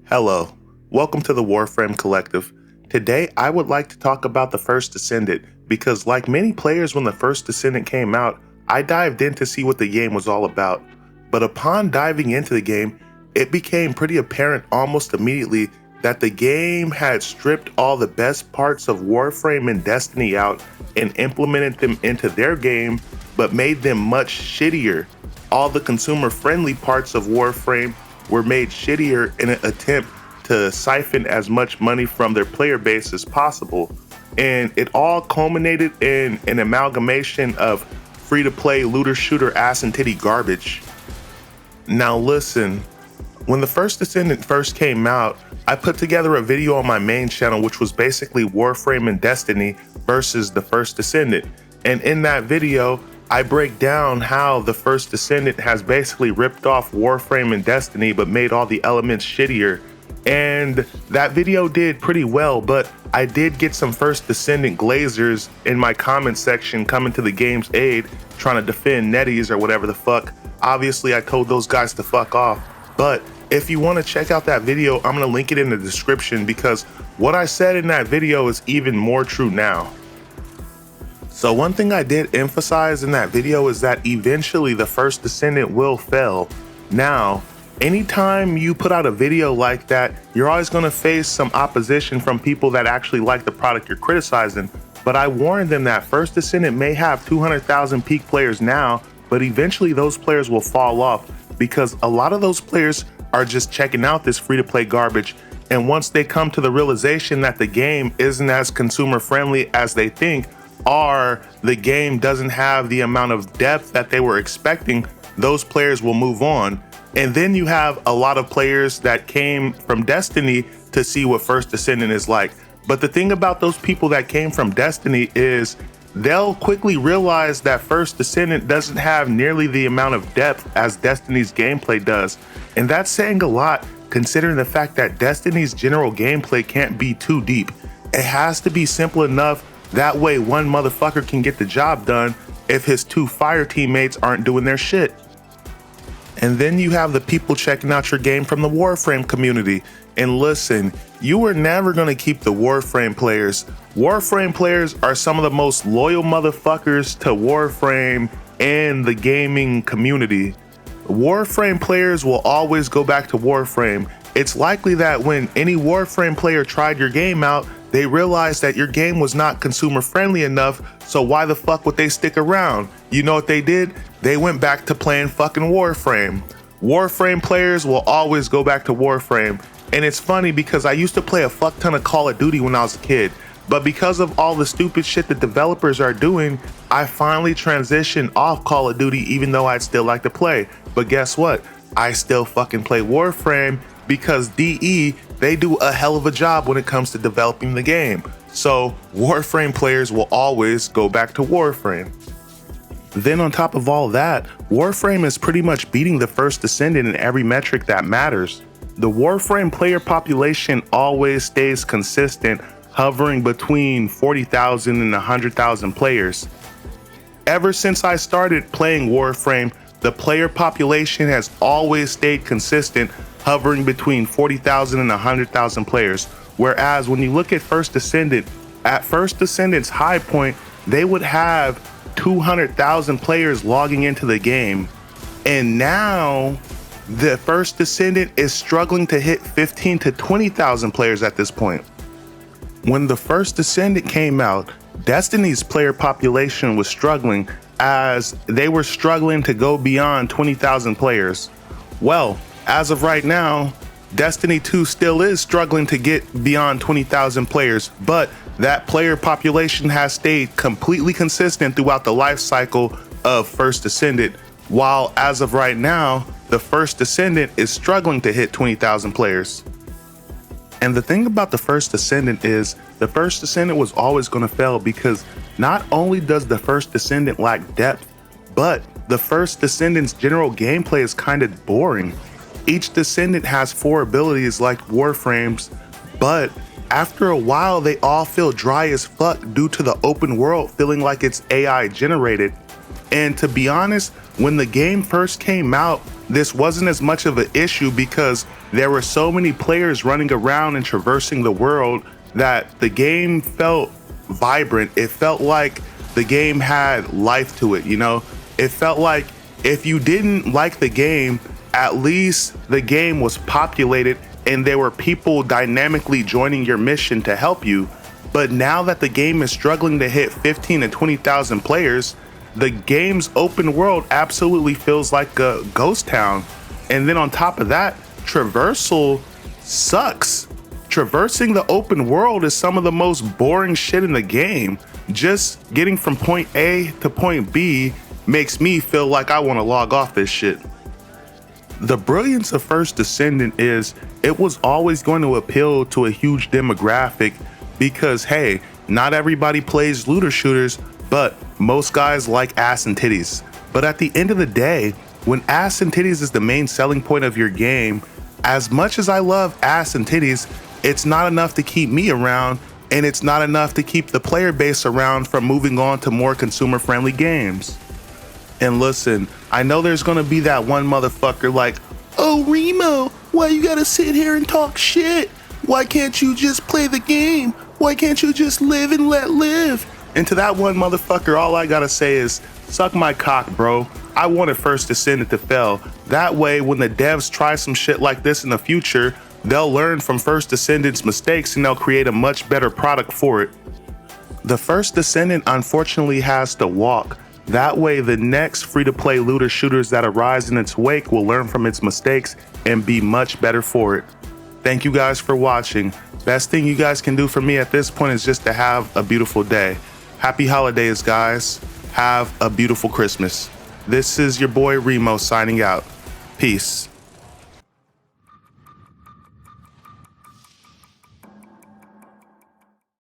Hello, welcome to the Warframe Collective. Today I would like to talk about the First Descendant because like many players when the First Descendant came out, I dived in to see what the game was all about. But upon diving into the game, it became pretty apparent almost immediately that the game had stripped all the best parts of Warframe and Destiny out and implemented them into their game, but made them much shittier. All the consumer-friendly parts of Warframe were made shittier in an attempt to siphon as much money from their player base as possible. And it all culminated in an amalgamation of free-to-play looter-shooter ass-and-titty garbage. Now listen, when the First Descendant first came out, I put together a video on my main channel which was basically Warframe and Destiny versus the First Descendant. And in that video, I break down how the First Descendant has basically ripped off Warframe and Destiny but made all the elements shittier. And that video did pretty well, but I did get some First Descendant glazers in my comment section coming to the game's aid, trying to defend netties or whatever the fuck. Obviously, I told those guys to fuck off. But if you want to check out that video, I'm going to link it in the description because what I said in that video is even more true now. So one thing I did emphasize in that video is that eventually the First Descendant will fail. Now, anytime you put out a video like that, you're always going to face some opposition from people that actually like the product you're criticizing. But I warned them that First Descendant may have 200,000 peak players now, but eventually those players will fall off because a lot of those players are just checking out this free-to-play garbage. And once they come to the realization that the game isn't as consumer friendly as they think, or the game doesn't have the amount of depth that they were expecting, those players will move on. And then you have a lot of players that came from Destiny to see what First Descendant is like. But the thing about those people that came from Destiny is they'll quickly realize that First Descendant doesn't have nearly the amount of depth as Destiny's gameplay does. And that's saying a lot considering the fact that Destiny's general gameplay can't be too deep. It has to be simple enough. That way one motherfucker can get the job done if his two fire teammates aren't doing their shit. And then you have the people checking out your game from the Warframe community. And listen, you are never gonna keep the Warframe players. Warframe players are some of the most loyal motherfuckers to Warframe and the gaming community. Warframe players will always go back to Warframe. It's likely that when any Warframe player tried your game out, they realized that your game was not consumer friendly enough, so why the fuck would they stick around? You know what they did? They went back to playing fucking Warframe. Warframe players will always go back to Warframe. And it's funny because I used to play a fuck ton of Call of Duty when I was a kid, but because of all the stupid shit that developers are doing, I finally transitioned off Call of Duty even though I'd still like to play. But guess what? I still fucking play Warframe because DE, they do a hell of a job when it comes to developing the game. So Warframe players will always go back to Warframe. Then on top of all that, Warframe is pretty much beating the First Descendant in every metric that matters. The Warframe player population always stays consistent, hovering between 40,000 and 100,000 players. Ever since I started playing Warframe, the player population has always stayed consistent, hovering between 40,000 and 100,000 players. Whereas when you look at First Descendant, at First Descendant's high point, they would have 200,000 players logging into the game. And now the First Descendant is struggling to hit 15 to 20,000 players at this point. When the First Descendant came out, Destiny's player population was struggling as they were struggling to go beyond 20,000 players. Well, as of right now, Destiny 2 still is struggling to get beyond 20,000 players, but that player population has stayed completely consistent throughout the life cycle of First Descendant, while as of right now, the First Descendant is struggling to hit 20,000 players. And the thing about the First Descendant is the First Descendant was always going to fail because not only does the First Descendant lack depth, but the First Descendant's general gameplay is kind of boring. Each Descendant has 4 abilities like Warframe's, but after a while they all feel dry as fuck due to the open world feeling like it's AI generated. And to be honest, when the game first came out, this wasn't as much of an issue because there were so many players running around and traversing the world that the game felt vibrant. It felt like the game had life to it, you know? It felt like if you didn't like the game, at least the game was populated and there were people dynamically joining your mission to help you. But now that the game is struggling to hit 15 and 20,000 players, the game's open world absolutely feels like a ghost town. And then on top of that, traversal sucks. Traversing the open world is some of the most boring shit in the game. Just getting from point A to point B makes me feel like I want to log off this shit. The brilliance of First Descendant is it was always going to appeal to a huge demographic because, hey, not everybody plays looter shooters, but most guys like ass and titties. But at the end of the day, when ass and titties is the main selling point of your game, as much as I love ass and titties, it's not enough to keep me around, and it's not enough to keep the player base around from moving on to more consumer-friendly games. And listen, I know there's gonna be that one motherfucker like, oh Remo, why you gotta sit here and talk shit? Why can't you just play the game? Why can't you just live and let live? And to that one motherfucker, all I gotta say is, suck my cock, bro. I wanted First Descendant to fail. That way, when the devs try some shit like this in the future, they'll learn from First Descendant's mistakes and they'll create a much better product for it. The First Descendant unfortunately has to walk. That way, the next free-to-play looter shooters that arise in its wake will learn from its mistakes and be much better for it. Thank you guys for watching. Best thing you guys can do for me at this point is just to have a beautiful day. Happy holidays, guys. Have a beautiful Christmas. This is your boy Remo signing out. Peace.